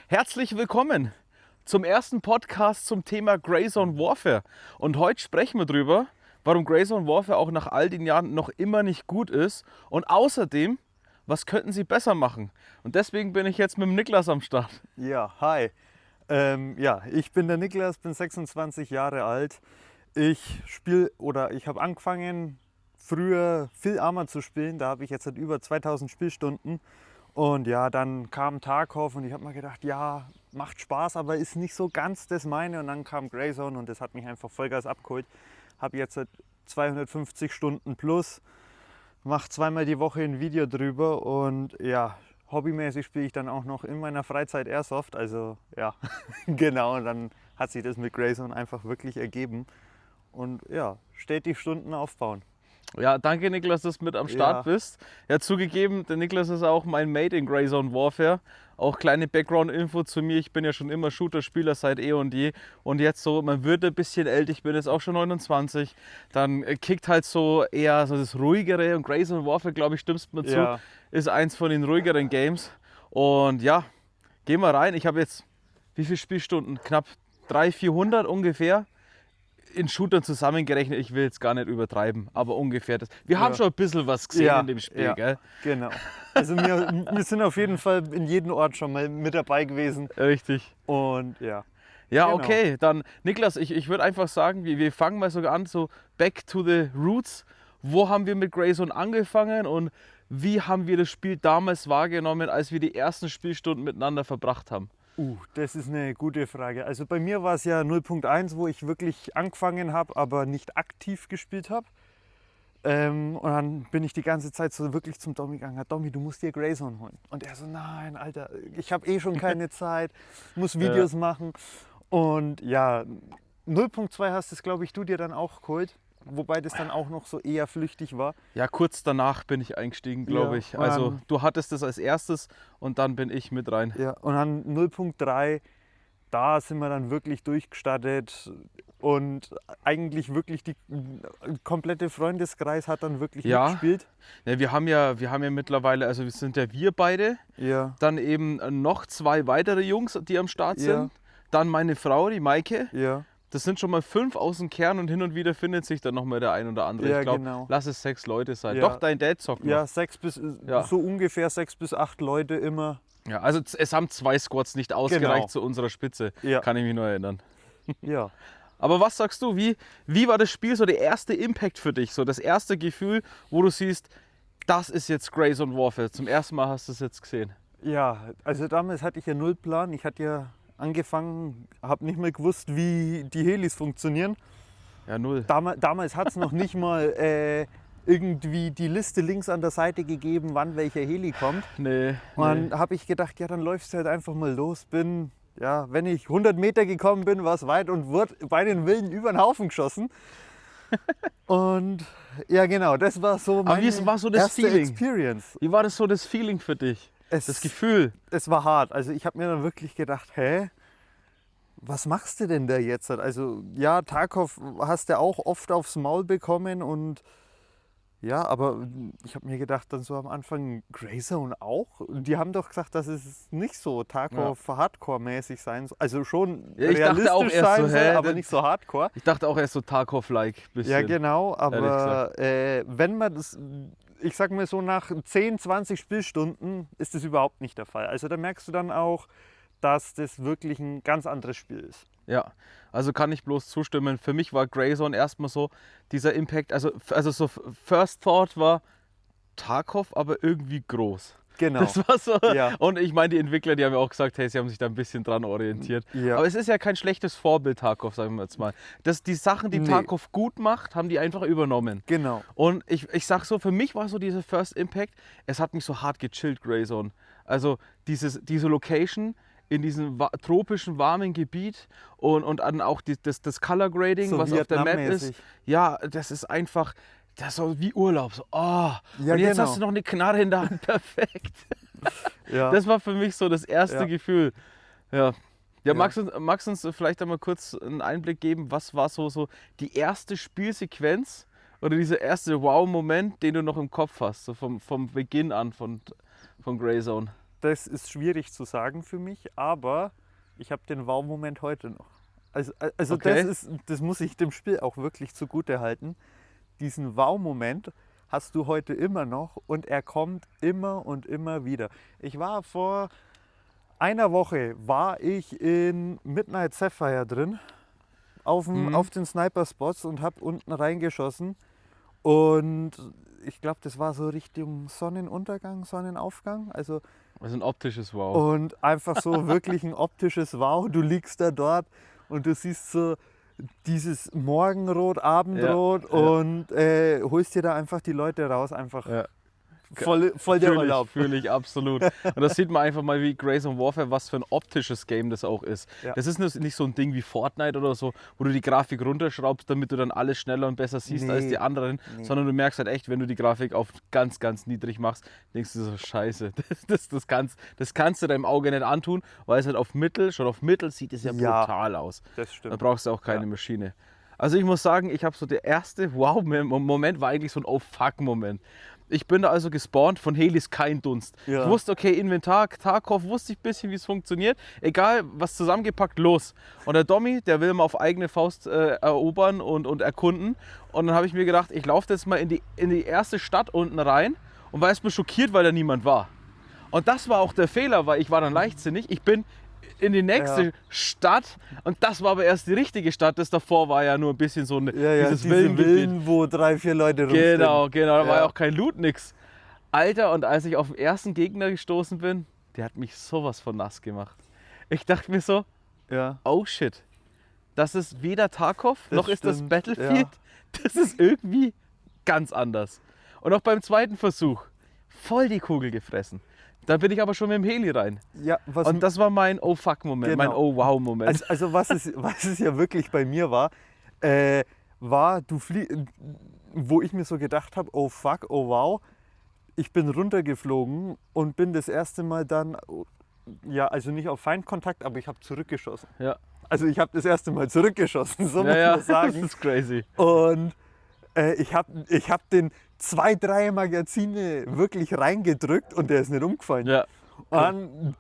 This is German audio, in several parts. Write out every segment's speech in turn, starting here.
Herzlich willkommen zum ersten Podcast zum Thema Greyzone Warfare. Und heute sprechen wir drüber, warum Greyzone Warfare auch nach all den Jahren noch immer nicht gut ist. Und außerdem, was könnten sie besser machen? Und deswegen bin ich jetzt mit dem Niklas am Start. Ja, hi. Ich bin der Niklas, bin 26 Jahre alt. Ich habe angefangen, früher viel Arma zu spielen. Da habe ich jetzt seit über 2000 Spielstunden. Und ja, dann kam Tarkov und ich habe mir gedacht, ja, macht Spaß, aber ist nicht so ganz das meine. Und dann kam Greyzone und das hat mich einfach Vollgas abgeholt. Habe jetzt seit 250 Stunden plus, mache zweimal die Woche ein Video drüber und ja, hobbymäßig spiele ich dann auch noch in meiner Freizeit Airsoft. Also ja, genau, und dann hat sich das mit Greyzone einfach wirklich ergeben. Und ja, stetig Stunden aufbauen. Ja, danke Niklas, dass du mit am Start bist. Ja, zugegeben, der Niklas ist auch mein Mate in Greyzone Warfare. Auch kleine Background-Info zu mir. Ich bin ja schon immer Shooter-Spieler seit eh und je. Und jetzt so, man wird ein bisschen älter, ich bin jetzt auch schon 29. Dann kickt halt so eher so das Ruhigere. Und Greyzone Warfare, glaube ich, stimmst mir zu, ist eins von den ruhigeren Games. Und ja, gehen wir rein. Ich habe jetzt, wie viele Spielstunden? Knapp 300, 400 ungefähr. In Shootern zusammengerechnet, ich will jetzt gar nicht übertreiben, aber ungefähr das. Wir haben schon ein bisschen was gesehen in dem Spiel, gell? Genau. Also wir sind auf jeden Fall in jedem Ort schon mal mit dabei gewesen. Richtig. Und ja. Ja, genau. Okay, dann Niklas, ich würde einfach sagen, wir fangen mal sogar an, so back to the roots. Wo haben wir mit Greyzone angefangen und wie haben wir das Spiel damals wahrgenommen, als wir die ersten Spielstunden miteinander verbracht haben? Das ist eine gute Frage. Also bei mir war es ja 0.1, wo ich wirklich angefangen habe, aber nicht aktiv gespielt habe. Und dann bin ich die ganze Zeit so wirklich zum Domi gegangen. Domi, du musst dir Greyzone holen. Und er so, nein, Alter, ich habe eh schon keine Zeit, muss Videos machen. Und ja, 0.2 hast es, glaube ich, du dir dann auch geholt. Wobei das dann auch noch so eher flüchtig war. Ja, kurz danach bin ich eingestiegen, glaube ich. Also du hattest das als erstes und dann bin ich mit rein. Ja, und dann 0.3, da sind wir dann wirklich durchgestartet und eigentlich wirklich die komplette Freundeskreis hat dann wirklich mitgespielt. Ja, wir haben ja mittlerweile, also wir sind ja wir beide, dann eben noch 2 weitere Jungs, die am Start sind, dann meine Frau, die Maike. Ja. Das sind schon mal 5 aus dem Kern und hin und wieder findet sich dann noch mal der ein oder andere. Ja, ich glaube, genau. lass es 6 Leute sein. Ja. Doch, dein Dad zockt noch. Ja, so ungefähr 6 bis 8 Leute immer. Ja, also es haben 2 Squads nicht ausgereicht zu unserer Spitze, kann ich mich nur erinnern. Ja. Aber was sagst du, wie war das Spiel so der erste Impact für dich? So das erste Gefühl, wo du siehst, das ist jetzt Greyzone Warfare. Zum ersten Mal hast du es jetzt gesehen. Ja, also damals hatte ich ja null Plan. Ich hatte ja angefangen, habe nicht mehr gewusst, wie die Helis funktionieren. Ja, null. Damals hat es noch nicht mal irgendwie die Liste links an der Seite gegeben, wann welcher Heli kommt. Nee. Und dann habe ich gedacht, ja, dann läufst du halt einfach mal los. Wenn ich 100 Meter gekommen bin, war es weit und wurde bei den Wilden über den Haufen geschossen. Und ja, genau, das war so meine erste Experience. Wie war das so das Feeling für dich? Das Gefühl? Es war hart. Also ich habe mir dann wirklich gedacht, was machst du denn da jetzt? Also ja, Tarkov hast du auch oft aufs Maul bekommen und ja, aber ich habe mir gedacht, dann so am Anfang, Greyzone auch? Und die haben doch gesagt, dass es nicht so Tarkov Hardcore-mäßig sein soll. Also schon realistisch sein soll, aber nicht so Hardcore. Ich dachte auch erst so Tarkov-like. Ja, genau, aber wenn man das, ich sag mal so, nach 10, 20 Spielstunden ist das überhaupt nicht der Fall. Also da merkst du dann auch, dass das wirklich ein ganz anderes Spiel ist. Ja, also kann ich bloß zustimmen. Für mich war Greyzone erstmal so dieser Impact, also so First Thought war Tarkov, aber irgendwie groß. Genau. Das war so. Ja. Und ich meine, die Entwickler, die haben ja auch gesagt, hey, sie haben sich da ein bisschen dran orientiert. Ja. Aber es ist ja kein schlechtes Vorbild, Tarkov, sagen wir jetzt mal. Die Sachen, die Tarkov gut macht, haben die einfach übernommen. Genau. Und ich sag so, für mich war so dieser First Impact, es hat mich so hart gechillt, Greyzone. Also diese Location in diesem tropischen, warmen Gebiet und dann auch das Color Grading, so was auf der Map ist. Ja, das ist einfach, das ist so wie Urlaub. So, und jetzt hast du noch eine Knarre in der Hand, perfekt. Ja. Das war für mich so das erste Gefühl. Ja. Magst du uns vielleicht einmal kurz einen Einblick geben, was war so die erste Spielsequenz oder dieser erste Wow-Moment, den du noch im Kopf hast, so vom Beginn an von Greyzone? das ist schwierig zu sagen für mich, aber ich habe den Wow-Moment heute noch. Also Okay. das muss ich dem Spiel auch wirklich zugute halten. Diesen Wow-Moment hast du heute immer noch und er kommt immer und immer wieder. Ich war vor einer Woche war ich in Midnight Sapphire drin auf Mhm. den Sniper-Spots und habe unten reingeschossen. Und ich glaube, das war so Richtung Sonnenuntergang, Sonnenaufgang. Also, Also ein optisches Wow. und einfach so wirklich ein optisches Wow. Du liegst da dort und du siehst so dieses Morgenrot, Ja, Abendrot ja, und holst dir da einfach die Leute raus. Einfach ja. voll der Urlaub. Fühle ich absolut. Und das sieht man einfach mal, wie Grayzone Warfare, was für ein optisches Game das auch ist. Ja. Das ist nicht so ein Ding wie Fortnite oder so, wo du die Grafik runterschraubst, damit du dann alles schneller und besser siehst als die Nee, anderen, nee. sondern du merkst halt echt, wenn du die Grafik auf ganz, ganz niedrig machst, denkst du so, scheiße, das kannst du deinem Auge nicht antun, weil es halt schon auf Mittel sieht es ja Ja, brutal aus. das Da stimmt. brauchst du auch keine Ja. Maschine. Also ich muss sagen, ich habe so der erste Wow-Moment war eigentlich so ein Oh-Fuck-Moment. Ich bin da also gespawnt, von Helis kein Dunst. Ich Ja. wusste, okay, Inventar, Tarkov, wusste ich ein bisschen, wie es funktioniert. Egal, was zusammengepackt, los. Und der Dommy, der will mal auf eigene Faust erobern und erkunden. Und dann habe ich mir gedacht, ich laufe jetzt mal in die erste Stadt unten rein und war erstmal schockiert, weil da niemand war. Und das war auch der Fehler, weil ich war dann leichtsinnig. Ich bin in die nächste Ja. Stadt und das war aber erst die richtige Stadt. Das davor war ja nur ein bisschen so Ja, dieses diese Villengebiet. Villen, wo 3, 4 Leute rumstehen. Genau, da war ja Ja. auch kein Loot, nix. Alter, und als ich auf den ersten Gegner gestoßen bin, der hat mich sowas von nass gemacht. Ich dachte mir so, Ja, oh shit, das ist weder Tarkov, das noch ist das stimmt, Battlefield. ja. Das ist irgendwie ganz anders. Und auch beim zweiten Versuch, voll die Kugel gefressen. Da bin ich aber schon mit dem Heli rein. Ja, was, Und das war mein Oh fuck Moment, mein Genau. Oh wow Moment. also was es ja wirklich bei mir war, wo ich mir so gedacht habe, oh fuck, oh wow, ich bin runtergeflogen und bin das erste Mal dann, ja, also nicht auf Feindkontakt, aber ich habe zurückgeschossen. Ja, Also ich habe das erste Mal zurückgeschossen, so muss ja, man das sagen. ist crazy. Und ich hab den 2, 3 Magazine wirklich reingedrückt und der ist nicht umgefallen. Ja, Und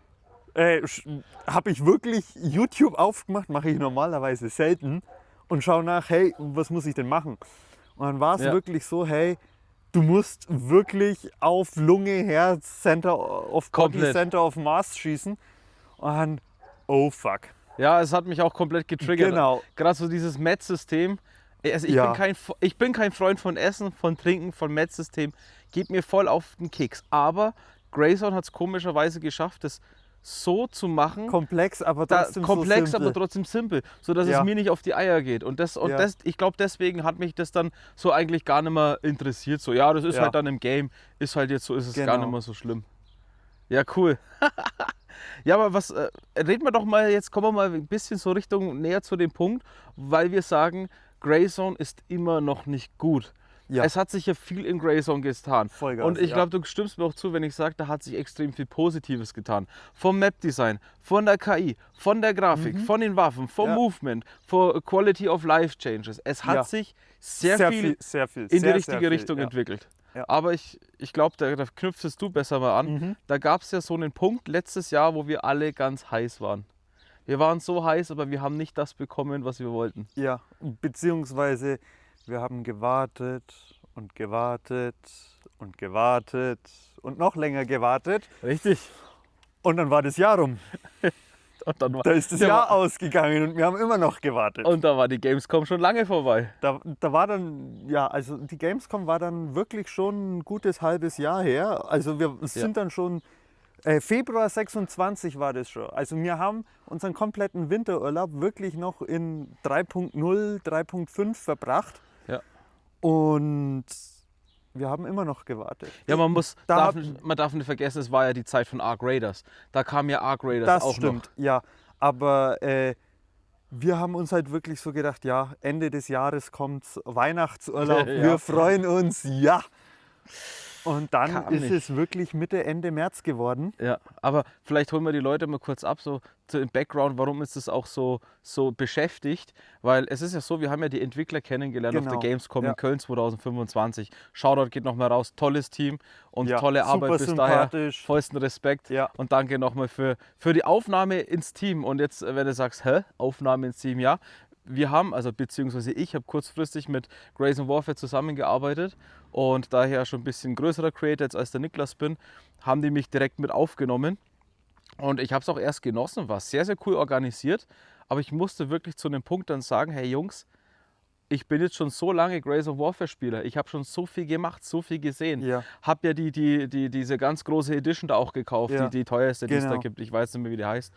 dann habe ich wirklich YouTube aufgemacht, mache ich normalerweise selten, und schaue nach, hey, was muss ich denn machen? Und dann war es Ja. wirklich so, hey, du musst wirklich auf Lunge, Herz, Center of Body, Komplett. Center of Mass schießen. Und dann, oh fuck. Ja, es hat mich auch komplett getriggert. Genau. Gerade so dieses Met-System. Also Ja. ich bin kein Freund von Essen, von Trinken, von Met-System. Geht mir voll auf den Keks. Aber Grayzone hat es komischerweise geschafft, das so zu machen, Komplex, aber trotzdem komplex, so simpel. aber trotzdem simpel, sodass Ja. es mir nicht auf die Eier geht. Ja. Ich glaube, deswegen hat mich das dann so eigentlich gar nicht mehr interessiert. So, ja, das ist Ja. halt dann im Game, ist halt jetzt so, ist es gar Genau. nicht mehr so schlimm. Ja, cool. Ja, aber reden wir doch mal, jetzt kommen wir mal ein bisschen so Richtung näher zu dem Punkt, weil wir sagen, Grayzone ist immer noch nicht gut. Ja. Es hat sich ja viel in Grayzone getan. Vollgas, Und ich ja. glaube, du stimmst mir auch zu, wenn ich sage, da hat sich extrem viel Positives getan. Vom Map-Design, von der KI, von der Grafik, von den Waffen, vom Mhm. Ja. Movement, von Quality of Life Changes. Es hat Ja. sich sehr viel sehr viel. in die sehr, richtige sehr viel, Richtung ja. entwickelt. Ja. Aber ich glaube, da knüpfst du besser mal an. Mhm. Da gab es ja so einen Punkt letztes Jahr, wo wir alle ganz heiß waren. Wir waren so heiß, aber wir haben nicht das bekommen, was wir wollten. Ja, beziehungsweise wir haben gewartet und gewartet und gewartet und noch länger gewartet Richtig. und dann war das Jahr rum. Und dann war, Da ist das Ja, Jahr ausgegangen und wir haben immer noch gewartet. und da war die Gamescom schon lange vorbei. Da war dann, ja, also die Gamescom war dann wirklich schon ein gutes halbes Jahr her. Also wir sind dann schon, Februar 26 war das schon. Also wir haben unseren kompletten Winterurlaub wirklich noch in 3.0, 3.5 verbracht. Ja. Und wir haben immer noch gewartet. Ja, Da man darf nicht vergessen, es war ja die Zeit von Ark Raiders. Da kam ja Ark Raiders Das auch stimmt, ja. Aber wir haben uns halt wirklich so gedacht, ja, Ende des Jahres kommt Weihnachtsurlaub, Ja. wir freuen uns, ja. Und dann Kam ist nicht. es wirklich Mitte, Ende März geworden. Ja, aber vielleicht holen wir die Leute mal kurz ab, so im Background, warum ist es auch so beschäftigt? Weil es ist ja so, wir haben ja die Entwickler kennengelernt auf der Genau. Gamescom Ja. in Köln 2025. Shoutout geht nochmal raus, tolles Team und Ja, tolle Arbeit super bis daher. sympathisch. Vollsten Respekt Ja. und danke nochmal für die Aufnahme ins Team. Und jetzt, wenn du sagst, Aufnahme ins Team, ja. Wir haben, also beziehungsweise ich habe kurzfristig mit Grayson Warfare zusammengearbeitet und daher schon ein bisschen größerer Creator jetzt als der Niklas bin, haben die mich direkt mit aufgenommen. Und ich habe es auch erst genossen, war sehr, sehr cool organisiert. Aber ich musste wirklich zu einem Punkt dann sagen, hey Jungs, ich bin jetzt schon so lange Grayson Warfare Spieler. Ich habe schon so viel gemacht, so viel gesehen. Ja. Habe ja diese ganz große Edition da auch gekauft, Ja, die teuerste, die es da genau. gibt. Ich weiß nicht mehr, wie die heißt.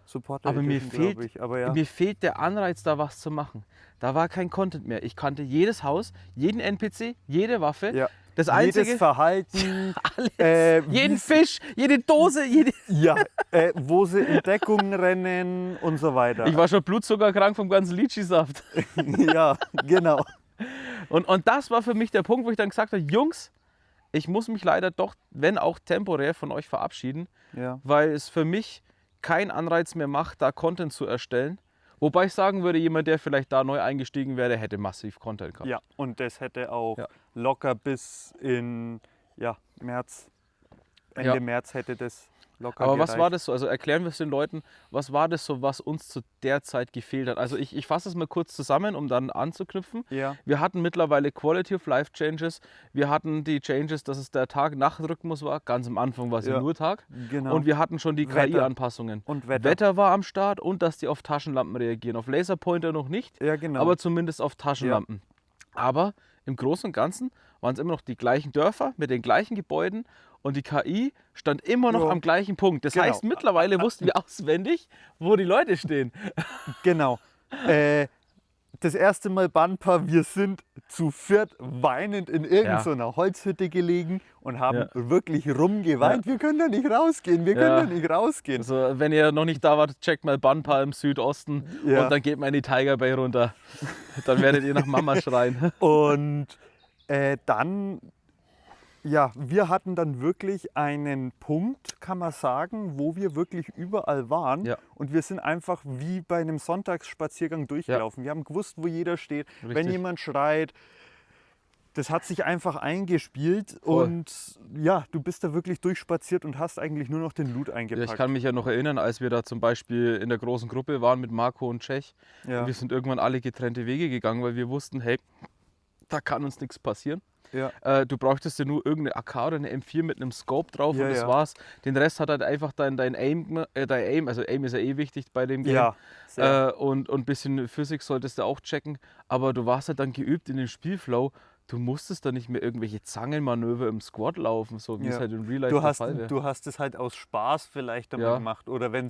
Supporter Aber mir Edition, glaub fehlt, ich. Aber ja. mir fehlt der Anreiz, da was zu machen. Da war kein Content mehr. Ich kannte jedes Haus, jeden NPC, jede Waffe. Ja. Das Einzige, Jedes Verhalten, alles, jeden wie's- Fisch, jede Dose, ja, wo sie in Deckung rennen und so weiter. Ich war schon blutzuckerkrank vom ganzen Litchi-Saft. Ja, genau. Und das war für mich der Punkt, wo ich dann gesagt habe, Jungs, ich muss mich leider doch, wenn auch temporär, von euch verabschieden, Ja. weil es für mich keinen Anreiz mehr macht, da Content zu erstellen. Wobei ich sagen würde, jemand, der vielleicht da neu eingestiegen wäre, hätte massiv Content gehabt. Ja, und das hätte auch Ja. locker bis in März, Ende Ja. März hätte das locker Aber gereicht. was war das so? Also erklären wir es den Leuten, was war das so, was uns zu der Zeit gefehlt hat? Also ich fasse es mal kurz zusammen, um dann anzuknüpfen. Ja, Wir hatten mittlerweile Quality of Life Changes. Wir hatten die Changes, dass es der Tag-Nacht-Rhythmus war. Ganz am Anfang war es ja Ja. nur Tag. genau. Und wir hatten schon die Wetter. KI-Anpassungen. Und Wetter. Wetter war am Start und dass die auf Taschenlampen reagieren. Auf Laserpointer noch nicht, Ja, genau. aber zumindest auf Taschenlampen. Aber im Großen und Ganzen waren es immer noch die gleichen Dörfer mit den gleichen Gebäuden und die KI stand immer noch Ja. am gleichen Punkt. Das Genau. heißt, mittlerweile wussten wir auswendig, wo die Leute stehen. Genau. Das erste Mal Banpa, wir sind zu viert weinend in irgendeiner Holzhütte gelegen und haben Ja. wirklich rumgeweint. Wir können da nicht rausgehen, wir können Ja. da nicht rausgehen. Also, wenn ihr noch nicht da wart, checkt mal Banpa im Südosten Ja. und dann geht mal in die Tiger Bay runter. Dann werdet ihr nach Mama schreien. Und dann, ja, wir hatten dann wirklich einen Punkt, kann man sagen, wo wir wirklich überall waren. Ja. Und wir sind einfach wie bei einem Sonntagsspaziergang durchgelaufen. Wir haben gewusst, wo jeder steht. Wenn Richtig. jemand schreit, das hat sich einfach eingespielt. Voll. Und ja, du bist da wirklich durchspaziert und hast eigentlich nur noch den Loot Ja, eingepackt. ich kann mich ja noch erinnern, als wir da zum Beispiel in der großen Gruppe waren mit Marco und Czech. Ja. Wir sind irgendwann alle getrennte Wege gegangen, weil wir wussten, hey, da kann uns nichts passieren. Ja. Du brauchtest ja nur irgendeine AK oder eine M4 mit einem Scope drauf Ja, und das ja. war's. Den Rest hat halt einfach dein Aim, also Aim ist ja eh wichtig bei dem Game. Ja, sehr. Und ein bisschen Physik solltest du auch checken. Aber du warst halt dann geübt in dem Spielflow. Du musstest da nicht mehr irgendwelche Zangenmanöver im Squad laufen, so wie es Ja. halt in Real Life Du der hast, Fall wäre. du hast es halt aus Spaß vielleicht einmal Ja. gemacht oder wenn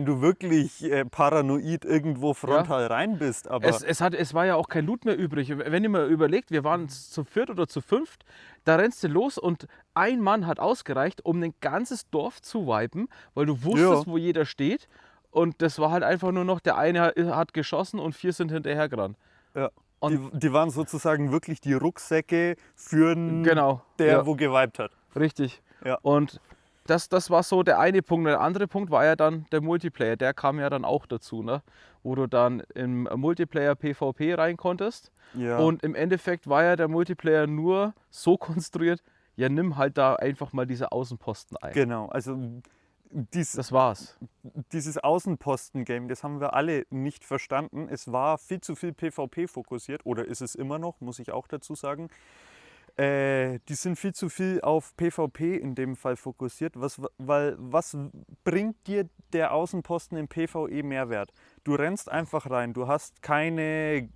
du wirklich paranoid irgendwo frontal rein bist. Aber Es war ja auch kein Loot mehr übrig. Wenn ihr mal überlegt, wir waren zu viert oder zu fünft, da rennst du los und ein Mann hat ausgereicht, um ein ganzes Dorf zu wipen, weil du wusstest, Ja. wo jeder steht. Und das war halt einfach nur noch, der eine hat geschossen und 4 sind hinterhergerannt. ja, und- die waren sozusagen wirklich die Rucksäcke für Genau. der, ja. wo geweibt hat. Richtig. Ja. Und das war so der eine Punkt. Der andere Punkt war ja dann der Multiplayer. Der kam ja dann auch dazu, ne? Wo du dann im Multiplayer PvP rein konntest. Ja. Und im Endeffekt war ja der Multiplayer nur so konstruiert, ja, nimm halt da einfach mal diese Außenposten ein. Genau, also Das war's. dieses Außenposten-Game, das haben wir alle nicht verstanden. Es war viel zu viel PvP fokussiert, oder ist es immer noch, muss ich auch dazu sagen. Die sind viel zu viel auf PvP in dem Fall fokussiert. Was bringt dir der Außenposten im PvE Mehrwert? Du rennst einfach rein, du hast keine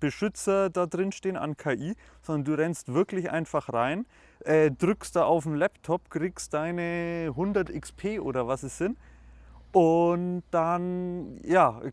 Beschützer da drin stehen an KI, sondern du rennst wirklich einfach rein, drückst da auf den Laptop, kriegst deine 100 XP oder was es sind. Und dann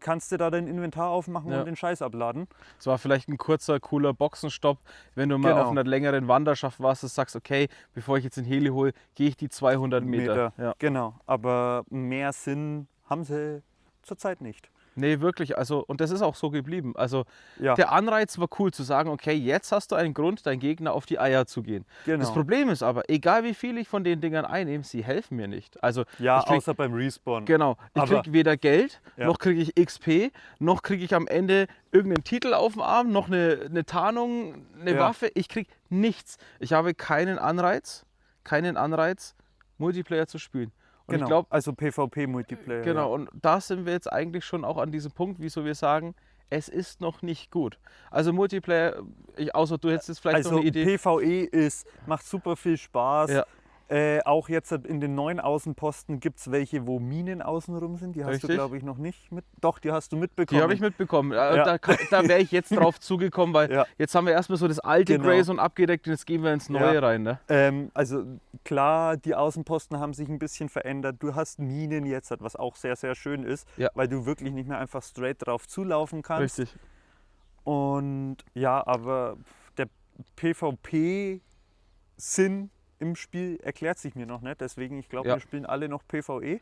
kannst du da dein Inventar aufmachen Ja. und den Scheiß abladen. Es war vielleicht ein kurzer, cooler Boxenstopp. Wenn du mal Genau. auf einer längeren Wanderschaft warst, und sagst, okay, bevor ich jetzt den Heli hole, gehe ich die 200 Meter. Ja. Genau, aber mehr Sinn haben sie zurzeit nicht. Nee, wirklich. Also, und das ist auch so geblieben. Also, Ja, der Anreiz war cool zu sagen, okay, jetzt hast du einen Grund, deinen Gegner auf die Eier zu gehen. Das genau. Problem ist aber, egal wie viel ich von den Dingern einnehme, sie helfen mir nicht. Also, Ja, ich krieg, außer beim Respawn. genau, ich Aber kriege weder Geld, Ja. noch kriege ich XP, noch kriege ich am Ende irgendeinen Titel auf dem Arm, noch eine Tarnung, eine Ja. Waffe. Ich kriege nichts. Ich habe keinen Anreiz, Multiplayer zu spielen. Und genau, ich glaube, also PvP-Multiplayer. genau, und da sind wir jetzt eigentlich schon auch an diesem Punkt, wieso wir sagen, es ist noch nicht gut. Also Multiplayer, außer du hättest jetzt vielleicht Also noch eine Idee. PvE macht super viel Spaß. Ja. Auch jetzt in den neuen Außenposten gibt es welche, wo Minen außenrum sind. Die hast Richtig. du, glaube ich, noch nicht mit. Doch, die hast du mitbekommen. Die habe ich mitbekommen. Ja. Da wäre ich jetzt drauf zugekommen, weil Ja. jetzt haben wir erstmal so das alte Genau. Grayzone abgedeckt und jetzt gehen wir ins Neue Ja. rein. Ne? Also klar, die Außenposten haben sich ein bisschen verändert. Du hast Minen jetzt, was auch sehr, sehr schön ist, Ja. weil du wirklich nicht mehr einfach straight drauf zulaufen kannst. Richtig. Und ja, aber der PvP-Sinn im Spiel erklärt sich mir noch nicht. Deswegen, ich glaube, Ja. wir spielen alle noch PvE.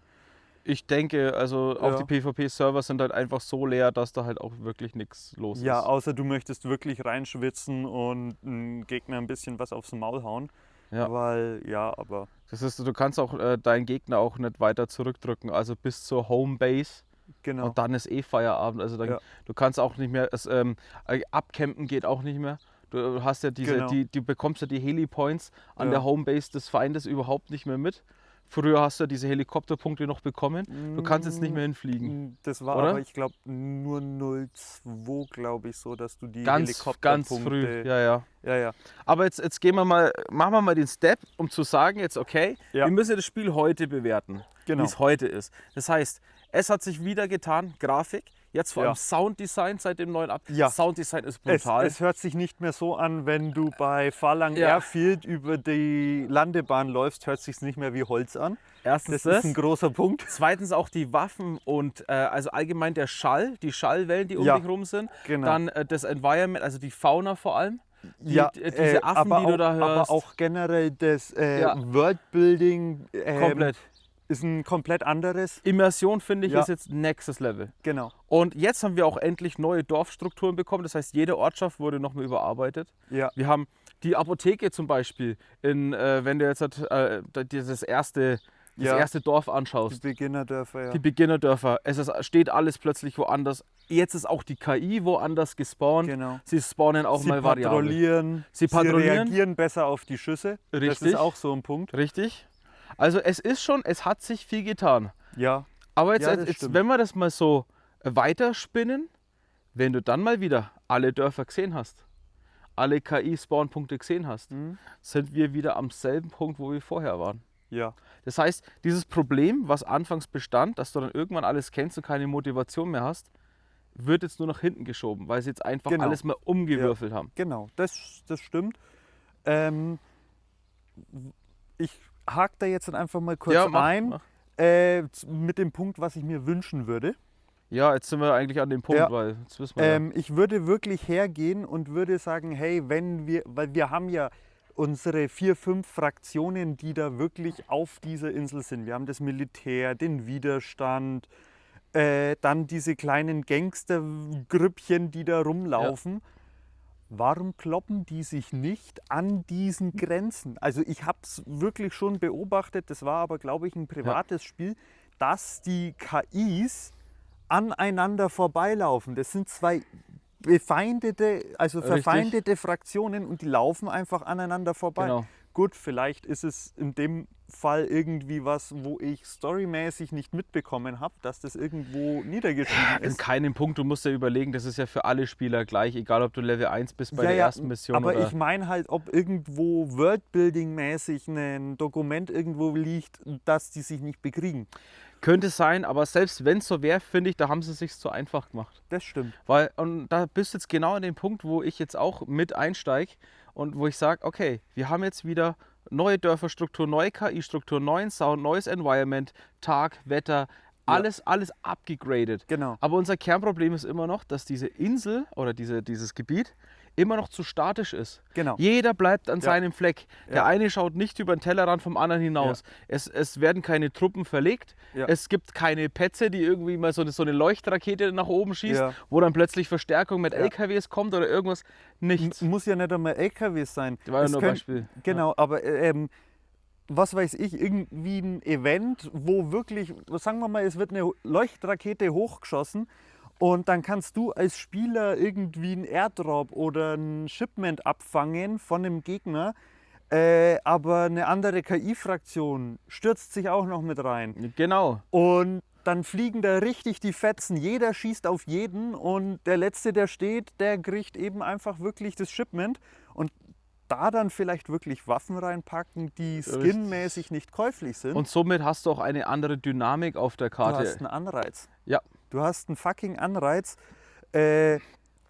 Ich denke, also auch Ja. die PvP-Server sind halt einfach so leer, dass da halt auch wirklich nichts los Ja, ist. außer du möchtest wirklich reinschwitzen und einen Gegner ein bisschen was aufs Maul hauen. Ja. Weil, ja, aber Das ist, du kannst auch deinen Gegner auch nicht weiter zurückdrücken, also bis zur Homebase. genau. Und dann ist eh Feierabend. Also dann, Ja. du kannst auch nicht mehr, abcampen geht auch nicht mehr. Du hast ja Genau. du bekommst ja die Heli-Points an Ja. der Homebase des Feindes überhaupt nicht mehr mit. Früher hast du ja diese Helikopterpunkte noch bekommen. Du kannst jetzt nicht mehr hinfliegen. Das war oder? aber, ich glaube, nur 02, glaube ich, so, dass du die Ganz Helikopterpunkte... früh, ja, ja. Ja, ja. Aber jetzt machen wir mal den Step, um zu sagen, jetzt okay, Ja. wir müssen das Spiel heute bewerten, Genau. wie es heute ist. Das heißt, es hat sich wieder getan, Grafik, jetzt vor Ja. allem Sounddesign seit dem neuen Ja. Sounddesign ist Es, brutal. es hört sich nicht mehr so an, wenn du bei Phalang Ja. Airfield über die Landebahn läufst, hört sich nicht mehr wie Holz an. Erstens Das ist ein großer Punkt. Zweitens auch die Waffen und also allgemein der Schall, die Schallwellen, die um Ja, dich rum sind. genau. Dann das Environment, also die Fauna vor allem. Diese Affen, aber die du auch, da hörst. Aber auch generell das Ja. Worldbuilding komplett. ist ein komplett anderes. Immersion, finde ich, Ja. ist jetzt nächstes Level. Genau. Und jetzt haben wir auch endlich neue Dorfstrukturen bekommen. Das heißt, jede Ortschaft wurde nochmal überarbeitet. Ja. Wir haben die Apotheke zum Beispiel, wenn du jetzt das erste Dorf Die anschaust. Beginnerdörfer, ja. Die Beginnerdörfer. Steht alles plötzlich woanders. Jetzt ist auch die KI woanders gespawnt. Genau. Sie spawnen auch Sie mal variabel. patrouillieren, Sie patrouillieren. reagieren besser auf die Schüsse. Das Richtig. ist auch so ein Punkt. Richtig. Also es hat sich viel getan. Ja. Aber jetzt, Ja, das stimmt. wenn wir das mal so weiterspinnen, wenn du dann mal wieder alle Dörfer gesehen hast, alle KI-Spawnpunkte gesehen hast, sind wir wieder am selben Punkt, wo wir vorher waren. Ja. Das heißt, dieses Problem, was anfangs bestand, dass du dann irgendwann alles kennst und keine Motivation mehr hast, wird jetzt nur nach hinten geschoben, weil sie jetzt einfach Genau. alles mal umgewürfelt haben. Genau, das stimmt. Ich hake da jetzt dann einfach mal kurz Ja, mach. ein mit dem Punkt, was ich mir wünschen würde. Ja, jetzt sind wir eigentlich an dem Punkt, Ja. weil jetzt wissen wir ja. Ich würde wirklich hergehen und würde sagen, hey, weil wir haben ja unsere 4, 5 Fraktionen, die da wirklich auf dieser Insel sind. Wir haben das Militär, den Widerstand, dann diese kleinen Gangstergrüppchen, die da rumlaufen. Warum kloppen die sich nicht an diesen Grenzen? Also ich habe es wirklich schon beobachtet, das war aber, glaube ich, ein privates Spiel, dass die KIs aneinander vorbeilaufen. Das sind zwei verfeindete Fraktionen und die laufen einfach aneinander vorbei. Genau. Gut, vielleicht ist es in dem Fall irgendwie was, wo ich storymäßig nicht mitbekommen habe, dass das irgendwo niedergeschrieben In ist. keinem Punkt, du musst dir überlegen, das ist ja für alle Spieler gleich, egal ob du Level 1 bist bei der ersten Mission aber oder... ich meine halt, ob irgendwo Worldbuilding-mäßig ein Dokument irgendwo liegt, dass die sich nicht bekriegen. Könnte sein, aber selbst wenn es so wäre, finde ich, da haben sie es sich zu einfach gemacht. Das stimmt. Weil, und da bist du jetzt genau an dem Punkt, wo ich jetzt auch mit einsteige und wo ich sage, okay, wir haben jetzt wieder neue Dörferstruktur, neue KI-Struktur, neuen Sound, neues Environment, Tag, Wetter, alles abgegradet. Genau. Aber unser Kernproblem ist immer noch, dass diese Insel oder dieses Gebiet immer noch zu statisch ist. Genau. Jeder bleibt an seinem Fleck. Der Ja. eine schaut nicht über den Tellerrand vom anderen hinaus. Es werden keine Truppen verlegt. Ja. Es gibt keine Petze, die irgendwie mal so eine Leuchtrakete nach oben schießt, Ja. wo dann plötzlich Verstärkung mit LKWs kommt oder irgendwas. Nichts. Muss ja nicht einmal LKWs sein. Das war ja Es nur ein Beispiel. Genau, aber was weiß ich, irgendwie ein Event, wo wirklich, sagen wir mal, es wird eine Leuchtrakete hochgeschossen und dann kannst du als Spieler irgendwie einen Airdrop oder ein Shipment abfangen von einem Gegner, aber eine andere KI-Fraktion stürzt sich auch noch mit rein. Genau. Und dann fliegen da richtig die Fetzen. Jeder schießt auf jeden und der Letzte, der steht, der kriegt eben einfach wirklich das Shipment. Und da dann vielleicht wirklich Waffen reinpacken, die skinmäßig nicht käuflich sind. Und somit hast du auch eine andere Dynamik auf der du Karte. hast einen Anreiz. Ja. Du hast einen fucking Anreiz.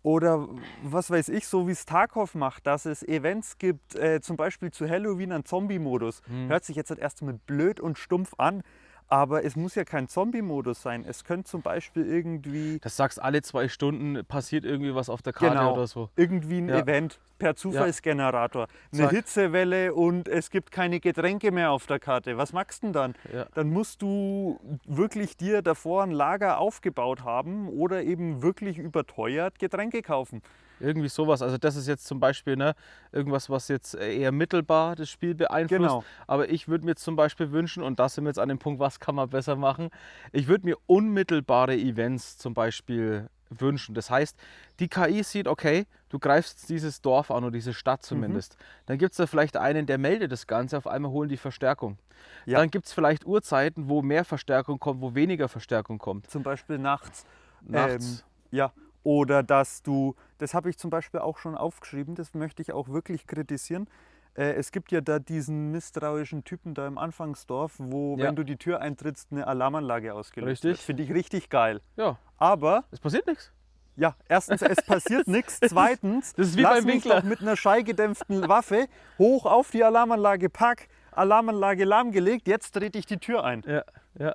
Oder was weiß ich, so wie es Tarkov macht, dass es Events gibt, zum Beispiel zu Halloween einen Zombie-Modus. Hört sich jetzt erst mal blöd und stumpf an, aber es muss ja kein Zombie-Modus sein. Es könnte zum Beispiel irgendwie... Das sagst, alle 2 Stunden passiert irgendwie was auf der Karte oder so. Irgendwie ein Ja. Event per Zufallsgenerator. Eine Zack. Hitzewelle und es gibt keine Getränke mehr auf der Karte. Was machst du denn dann? Ja. Dann musst du wirklich dir davor ein Lager aufgebaut haben oder eben wirklich überteuert Getränke kaufen. Irgendwie sowas. Also das ist jetzt zum Beispiel irgendwas, was jetzt eher mittelbar das Spiel beeinflusst. Genau. Aber ich würde mir jetzt zum Beispiel wünschen, und da sind wir jetzt an dem Punkt, was kann man besser machen, ich würde mir unmittelbare Events zum Beispiel wünschen. Das heißt, die KI sieht, okay, du greifst jetzt dieses Dorf an oder diese Stadt zumindest. Dann gibt es da vielleicht einen, der meldet das Ganze, auf einmal holen die Verstärkung. Ja. Dann gibt es vielleicht Uhrzeiten, wo mehr Verstärkung kommt, wo weniger Verstärkung kommt. Zum Beispiel nachts. Nachts. Ja. Oder dass du, das habe ich zum Beispiel auch schon aufgeschrieben, das möchte ich auch wirklich kritisieren. Es gibt ja da diesen misstrauischen Typen da im Anfangsdorf, wo, Ja. wenn du die Tür eintrittst, eine Alarmanlage ausgelöst Richtig. wird. Finde ich richtig geil. Ja, Aber, es passiert nichts. ja, erstens, es passiert nichts. Zweitens, das ist wie lass beim mich Winkler. doch mit einer schallgedämpften Waffe hoch auf die Alarmanlage, pack, Alarmanlage lahmgelegt, jetzt trete ich die Tür ein. Ja, ja.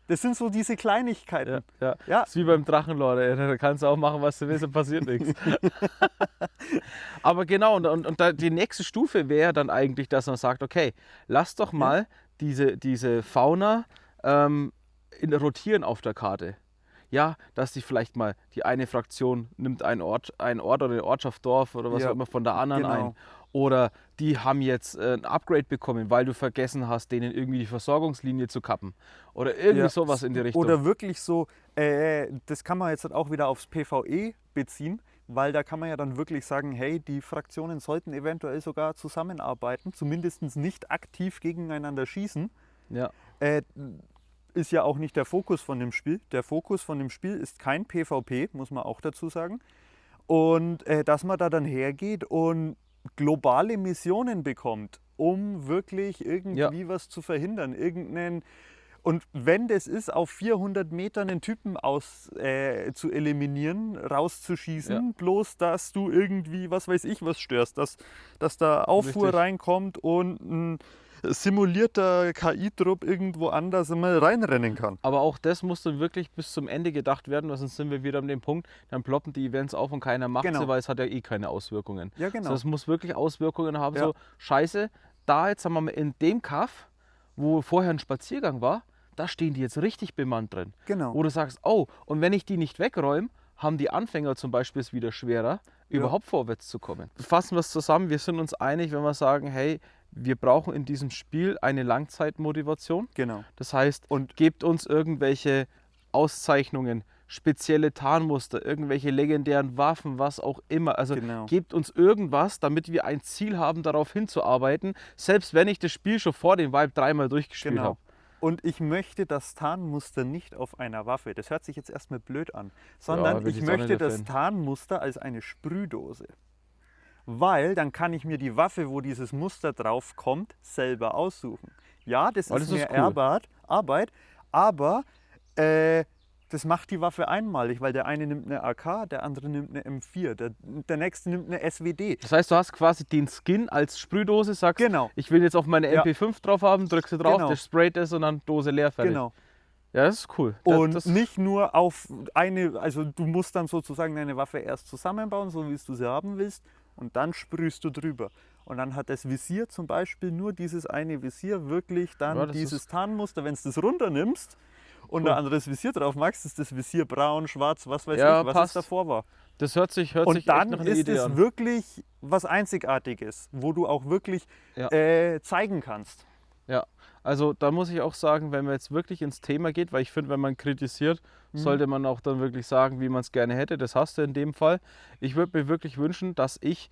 Das sind so diese Kleinigkeiten. Ja. Ja. Das ist wie beim Drachenlord, ey. Da kannst du auch machen, was du willst, da passiert nichts. Aber genau, und da die nächste Stufe wäre dann eigentlich, dass man sagt, okay, lass doch mal diese Fauna rotieren auf der Karte. Ja, dass die vielleicht mal, die eine Fraktion nimmt einen Ort oder eine Ortschaft, Dorf oder was Ja, auch immer von der anderen genau. ein. Oder die haben jetzt ein Upgrade bekommen, weil du vergessen hast, denen irgendwie die Versorgungslinie zu kappen. Oder irgendwie Ja, sowas in die Richtung. Oder wirklich so, das kann man jetzt auch wieder aufs PvE beziehen, weil da kann man ja dann wirklich sagen, hey, die Fraktionen sollten eventuell sogar zusammenarbeiten, zumindest nicht aktiv gegeneinander schießen. ja. Ist ja auch nicht der Fokus von dem Spiel. Der Fokus von dem Spiel ist kein PvP, muss man auch dazu sagen. Und dass man da dann hergeht und globale Missionen bekommt, um wirklich irgendwie was zu verhindern. Und wenn das ist, auf 400 Metern einen Typen zu eliminieren, rauszuschießen, bloß dass du irgendwie, was weiß ich, was störst, dass da Aufruhr Richtig. reinkommt und ein simulierter KI-Trupp irgendwo anders mal reinrennen kann. Aber auch das muss dann wirklich bis zum Ende gedacht werden, weil sonst sind wir wieder an dem Punkt, dann ploppen die Events auf und keiner macht Genau. sie, weil es hat ja eh keine Auswirkungen. Ja, genau. Also es muss wirklich Auswirkungen haben, Ja. so scheiße, da jetzt haben wir mal in dem Kaff, wo vorher ein Spaziergang war, da stehen die jetzt richtig bemannt drin. Genau. Wo du sagst, oh, und wenn ich die nicht wegräume, haben die Anfänger zum Beispiel es wieder schwerer, überhaupt vorwärts zu kommen. Fassen wir es zusammen, wir sind uns einig, wenn wir sagen, hey, wir brauchen in diesem Spiel eine Langzeitmotivation. Genau. Das heißt, Und- gebt uns irgendwelche Auszeichnungen, spezielle Tarnmuster, irgendwelche legendären Waffen, was auch immer. Also Genau. gebt uns irgendwas, damit wir ein Ziel haben, darauf hinzuarbeiten, selbst wenn ich das Spiel schon vor dem Vibe 3-mal durchgespielt Genau. habe. Und ich möchte das Tarnmuster nicht auf einer Waffe. Das hört sich jetzt erstmal blöd an. Ja, Sondern bin ich ich jetzt auch möchte nicht der das Fan. Tarnmuster als eine Sprühdose. Weil dann kann ich mir die Waffe, wo dieses Muster drauf kommt, selber aussuchen. Ja, das Oh, ist das ist mehr cool. Arbeit, aber das macht die Waffe einmalig, weil der eine nimmt eine AK, der andere nimmt eine M4, der nächste nimmt eine SWD. Das heißt, du hast quasi den Skin als Sprühdose, sagst, Genau. ich will jetzt auf meine Ja. MP5 drauf haben, drückst du drauf, Genau. der sprayt es und dann Dose leer, fertig. Genau. Ja, das ist cool. Und nicht nur auf eine, also du musst dann sozusagen deine Waffe erst zusammenbauen, so wie du sie haben willst, und dann sprühst du drüber. Und dann hat das Visier zum Beispiel nur dieses eine Visier wirklich dann Ja, das dieses ist Tarnmuster. Wenn du das runternimmst und cool. ein anderes Visier drauf machst, ist das Visier braun, schwarz, was weiß Ja, ich, was passt. es davor war. Das hört sich echt Und dann nach einer ist Idee es an. wirklich was Einzigartiges, wo du auch wirklich Ja. zeigen kannst. Ja, also da muss ich auch sagen, wenn man jetzt wirklich ins Thema geht, weil ich finde, wenn man kritisiert, sollte man auch dann wirklich sagen, wie man es gerne hätte. Das hast du in dem Fall. Ich würde mir wirklich wünschen, dass ich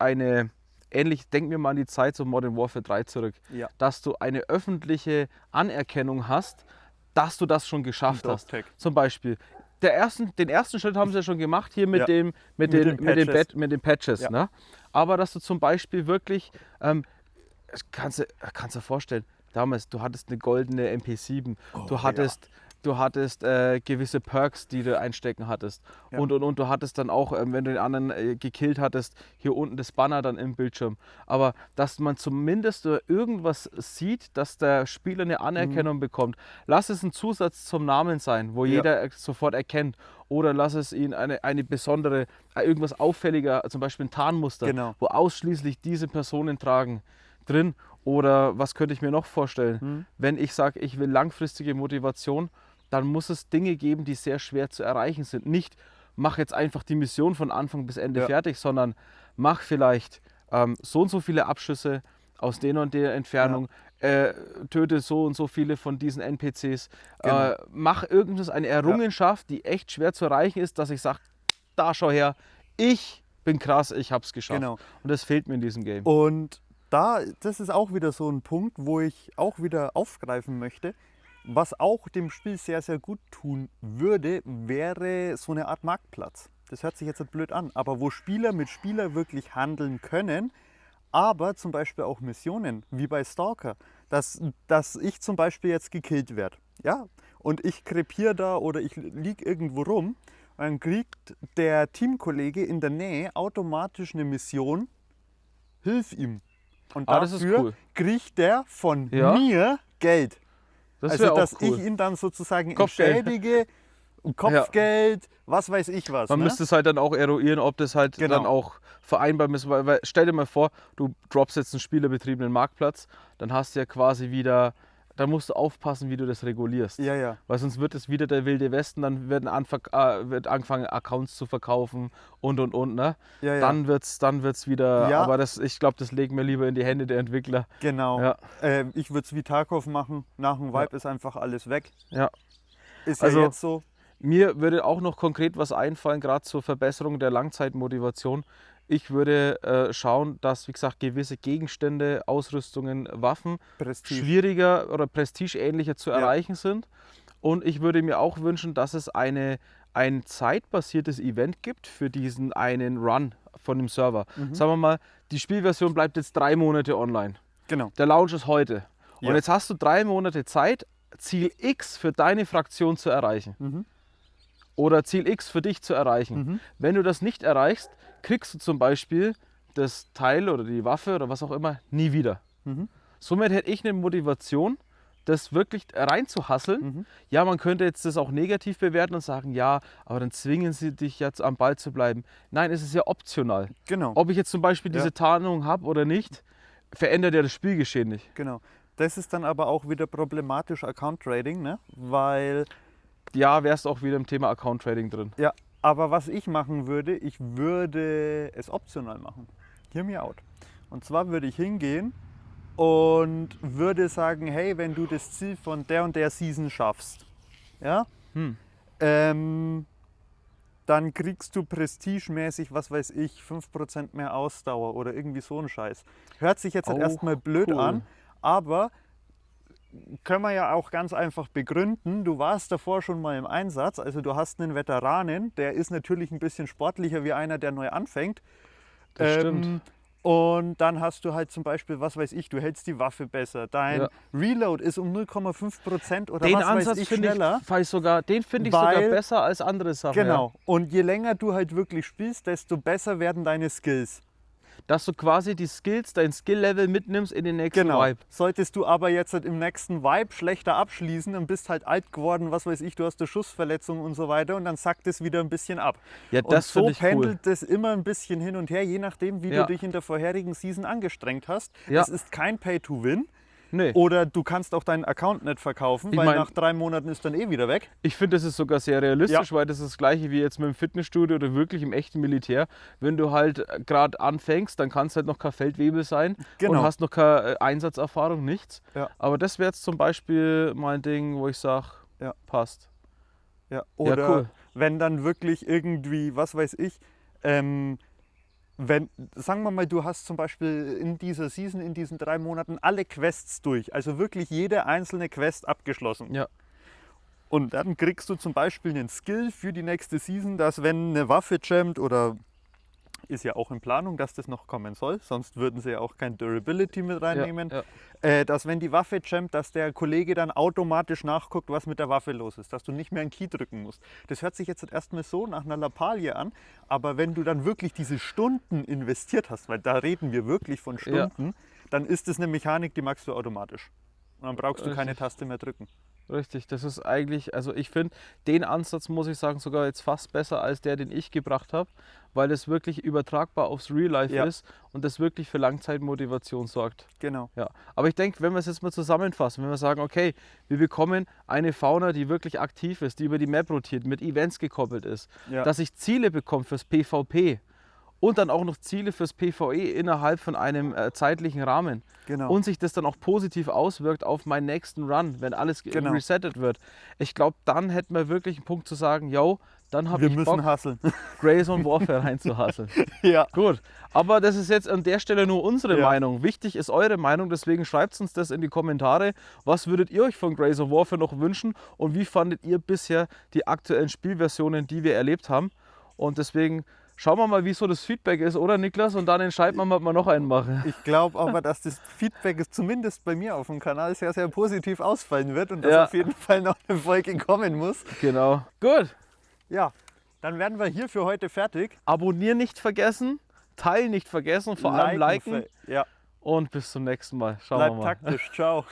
eine, ähnlich, denk mir mal an die Zeit so Modern Warfare 3 zurück, Ja. dass du eine öffentliche Anerkennung hast, dass du das schon geschafft Ein hast. Dogtag. Zum Beispiel, den ersten Schritt haben sie ja schon gemacht hier mit Ja. den Patches. Ja. Ne? Aber dass du zum Beispiel wirklich, kannst du dir vorstellen, damals, du hattest eine goldene MP7, du hattest gewisse Perks, die du einstecken hattest. Ja. Und du hattest dann auch, wenn du den anderen gekillt hattest, hier unten das Banner dann im Bildschirm. Aber dass man zumindest irgendwas sieht, dass der Spieler eine Anerkennung bekommt. Lass es ein Zusatz zum Namen sein, wo jeder sofort erkennt. Oder lass es ihn eine besondere, irgendwas auffälliger, zum Beispiel ein Tarnmuster, Genau. wo ausschließlich diese Personen tragen, drin. Oder was könnte ich mir noch vorstellen? Wenn ich sage, ich will langfristige Motivation, dann muss es Dinge geben, die sehr schwer zu erreichen sind. Nicht, mach jetzt einfach die Mission von Anfang bis Ende fertig, sondern mach vielleicht so und so viele Abschüsse aus der und der Entfernung, töte so und so viele von diesen NPCs, Genau. mach irgendwas, eine Errungenschaft, die echt schwer zu erreichen ist, dass ich sage, da schau her, ich bin krass, ich hab's geschafft. Genau. Und das fehlt mir in diesem Game. Und das ist auch wieder so ein Punkt, wo ich auch wieder aufgreifen möchte. Was auch dem Spiel sehr, sehr gut tun würde, wäre so eine Art Marktplatz. Das hört sich jetzt nicht blöd an, aber wo Spieler mit Spieler wirklich handeln können, aber zum Beispiel auch Missionen, wie bei Stalker, dass ich zum Beispiel jetzt gekillt werde, ja, und ich krepiere da oder ich liege irgendwo rum, dann kriegt der Teamkollege in der Nähe automatisch eine Mission, hilf ihm. Und das ist dafür cool. kriegt der von Ja. mir Geld. Das Also, wäre auch dass cool. ich ihn dann sozusagen Kopfgeld. entschädige, Kopfgeld, was weiß ich was. Man Ne? müsste es halt dann auch eruieren, ob das halt Genau. dann auch vereinbar ist. Weil stell dir mal vor, du droppst jetzt einen spielerbetriebenen Marktplatz, dann hast du ja quasi wieder, dann musst du aufpassen, wie du das regulierst. Ja, ja. Weil sonst wird es wieder der wilde Westen, dann wird angefangen, Accounts zu verkaufen und. Ne? Ja, ja. Dann wird's wieder, Ja. aber ich glaube, das legen wir lieber in die Hände der Entwickler. Genau. Ja. Ich würde es wie Tarkov machen. Nach dem Vibe ist einfach alles weg. Ja. Ist Also- ja jetzt so. Mir würde auch noch konkret was einfallen, gerade zur Verbesserung der Langzeitmotivation. Ich würde schauen, dass, wie gesagt, gewisse Gegenstände, Ausrüstungen, Waffen Prestige. schwieriger oder prestigeähnlicher zu erreichen sind. Und ich würde mir auch wünschen, dass es ein zeitbasiertes Event gibt für diesen einen Run von dem Server. Sagen wir mal, die Spielversion bleibt jetzt 3 Monate online. Genau. Der Launch ist heute. Ja. Und jetzt hast du 3 Monate Zeit, Ziel X für deine Fraktion zu erreichen. Oder Ziel X für dich zu erreichen. Wenn du das nicht erreichst, kriegst du zum Beispiel das Teil oder die Waffe oder was auch immer nie wieder. Somit hätte ich eine Motivation, das wirklich reinzuhasseln. Ja, man könnte jetzt das auch negativ bewerten und sagen, ja, aber dann zwingen sie dich jetzt am Ball zu bleiben. Nein, es ist ja optional. Genau. Ob ich jetzt zum Beispiel diese Tarnung habe oder nicht, verändert ja das Spielgeschehen nicht. Genau. Das ist dann aber auch wieder problematisch Account Trading, ne? Weil, Ja, wärst auch wieder im Thema Account Trading drin. ja, aber was ich machen würde, ich würde es optional machen. Hear me out. Und zwar würde ich hingehen und würde sagen, hey, wenn du das Ziel von der und der Season schaffst, ja, dann kriegst du prestigemäßig, was weiß ich, 5% mehr Ausdauer oder irgendwie so ein Scheiß. Hört sich jetzt halt Oh, erstmal blöd cool. an, aber können wir ja auch ganz einfach begründen. Du warst davor schon mal im Einsatz, also du hast einen Veteranen, der ist natürlich ein bisschen sportlicher wie einer, der neu anfängt. Das stimmt. Und dann hast du halt zum Beispiel, was weiß ich, du hältst die Waffe besser, dein Ja. Reload ist um 0,5% oder Den was weiß Ansatz ich finde schneller. den finde ich sogar Weil- besser als andere Sachen. Genau. Und je länger du halt wirklich spielst, desto besser werden deine Skills. dass du quasi die Skills, dein Skill-Level mitnimmst in den nächsten Genau. Vibe. Solltest du aber jetzt halt im nächsten Vibe schlechter abschließen und bist halt alt geworden, was weiß ich, du hast eine Schussverletzung und so weiter und dann sackt es wieder ein bisschen ab. Ja, Und das so finde ich cool. pendelt es immer ein bisschen hin und her, je nachdem, wie Ja. du dich in der vorherigen Season angestrengt hast. Ja. Es ist kein Pay-to-Win. Nee. Oder du kannst auch deinen Account nicht verkaufen, Ich weil mein- nach 3 Monaten ist dann eh wieder weg. Ich finde, das ist sogar sehr realistisch, Ja. weil das ist das gleiche wie jetzt mit dem Fitnessstudio oder wirklich im echten Militär. Wenn du halt gerade anfängst, dann kannst du halt noch kein Feldwebel sein Genau. und hast noch keine Einsatzerfahrung, nichts. Ja. Aber das wäre jetzt zum Beispiel mein Ding, wo ich sage, Ja. passt. Ja, oder cool. wenn dann wirklich irgendwie, was weiß ich, wenn, sagen wir mal, du hast zum Beispiel in dieser Season, in diesen 3 Monaten alle Quests durch, also wirklich jede einzelne Quest abgeschlossen. Ja. Und dann kriegst du zum Beispiel einen Skill für die nächste Season, dass wenn eine Waffe jammt oder ist ja auch in Planung, dass das noch kommen soll, sonst würden sie ja auch kein Durability mit reinnehmen, Ja. dass wenn die Waffe jammt, dass der Kollege dann automatisch nachguckt, was mit der Waffe los ist, dass du nicht mehr einen Key drücken musst. Das hört sich jetzt erstmal so nach einer Lappalie an, aber wenn du dann wirklich diese Stunden investiert hast, weil da reden wir wirklich von Stunden, dann ist es eine Mechanik, die magst du automatisch. Und dann brauchst du keine Richtig. Taste mehr drücken. Richtig, das ist eigentlich, also ich finde den Ansatz, muss ich sagen, sogar jetzt fast besser als der, den ich gebracht habe, weil es wirklich übertragbar aufs Real Life Ja. ist und das wirklich für Langzeitmotivation sorgt. Genau. Ja, aber ich denke, wenn wir es jetzt mal zusammenfassen, wenn wir sagen, okay, wir bekommen eine Fauna, die wirklich aktiv ist, die über die Map rotiert, mit Events gekoppelt ist, Ja. dass ich Ziele bekomme fürs PvP und dann auch noch Ziele fürs PvE innerhalb von einem zeitlichen Rahmen Genau. und sich das dann auch positiv auswirkt auf meinen nächsten Run, wenn alles Genau. resettet wird. Ich glaube, dann hätten wir wirklich einen Punkt zu sagen, yo, dann habe Wir ich müssen Bock, hustlen. Grayzone Warfare reinzuhasseln. Ja. Gut, aber das ist jetzt an der Stelle nur unsere Ja. Meinung. Wichtig ist eure Meinung, deswegen schreibt uns das in die Kommentare. Was würdet ihr euch von Grayzone Warfare noch wünschen und wie fandet ihr bisher die aktuellen Spielversionen, die wir erlebt haben? Und deswegen schauen wir mal, wie so das Feedback ist, oder Niklas? Und dann entscheiden wir mal, ob wir noch einen machen. Ich glaube aber, dass das Feedback zumindest bei mir auf dem Kanal sehr, sehr positiv ausfallen wird und dass Ja. auf jeden Fall noch eine Folge kommen muss. Genau. Gut. Ja, dann werden wir hier für heute fertig. Abonnieren nicht vergessen, teilen nicht vergessen, vor allem liken. Ja, Und bis zum nächsten Mal. Schauen wir bleibt mal. taktisch. Ciao.